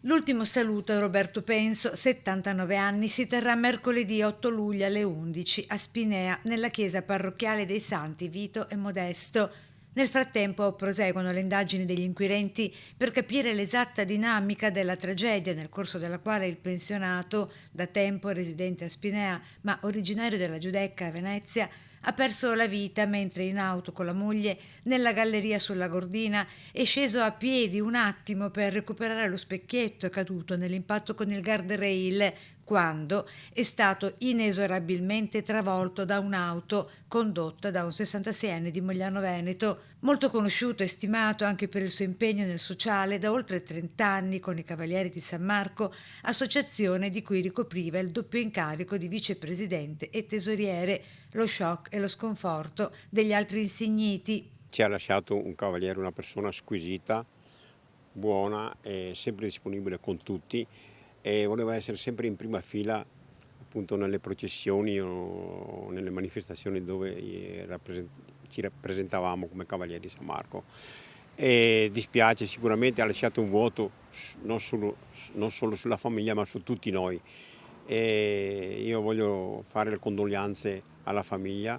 L'ultimo saluto a Roberto Penso, 79 anni, si terrà mercoledì 8 luglio alle 11 a Spinea, nella chiesa parrocchiale dei Santi Vito e Modesto. Nel frattempo proseguono le indagini degli inquirenti per capire l'esatta dinamica della tragedia, nel corso della quale il pensionato, da tempo residente a Spinea ma originario della Giudecca a Venezia, ha perso la vita mentre in auto con la moglie nella galleria sulla Gordina è sceso a piedi un attimo per recuperare lo specchietto caduto nell'impatto con il guardrail quando è stato inesorabilmente travolto da un'auto condotta da un 66enne di Mogliano Veneto, molto conosciuto e stimato anche per il suo impegno nel sociale da oltre 30 anni con i Cavalieri di San Marco, associazione di cui ricopriva il doppio incarico di vicepresidente e tesoriere. Lo shock e lo sconforto degli altri insigniti. Ci ha lasciato un cavaliere, una persona squisita, buona e sempre disponibile con tutti, e voleva essere sempre in prima fila appunto nelle processioni o nelle manifestazioni dove ci rappresentavamo come Cavalieri di San Marco. E dispiace, sicuramente ha lasciato un vuoto non solo sulla famiglia ma su tutti noi, e io voglio fare le condoglianze alla famiglia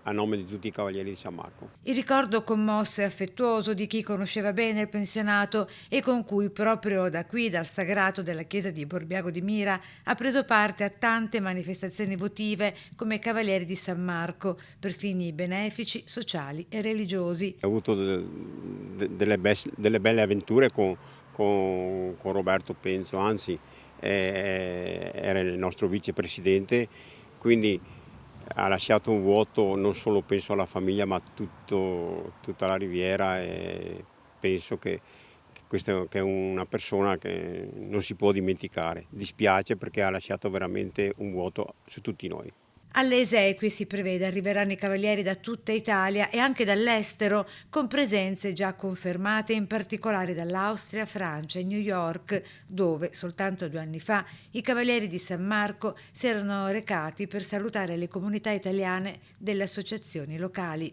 a nome di tutti i Cavalieri di San Marco. Il ricordo commosso e affettuoso di chi conosceva bene il pensionato e con cui proprio da qui, dal sagrato della chiesa di Borbiago di Mira, ha preso parte a tante manifestazioni votive come Cavalieri di San Marco per fini benefici, sociali e religiosi. Ho avuto delle belle avventure con Roberto Penzo, anzi era il nostro vicepresidente, quindi ha lasciato un vuoto non solo penso alla famiglia ma tutta la Riviera, e penso che questa che è una persona che non si può dimenticare. Dispiace perché ha lasciato veramente un vuoto su tutti noi. Alle esequie si prevede arriveranno i cavalieri da tutta Italia e anche dall'estero, con presenze già confermate in particolare dall'Austria, Francia e New York, dove soltanto 2 anni fa i cavalieri di San Marco si erano recati per salutare le comunità italiane delle associazioni locali.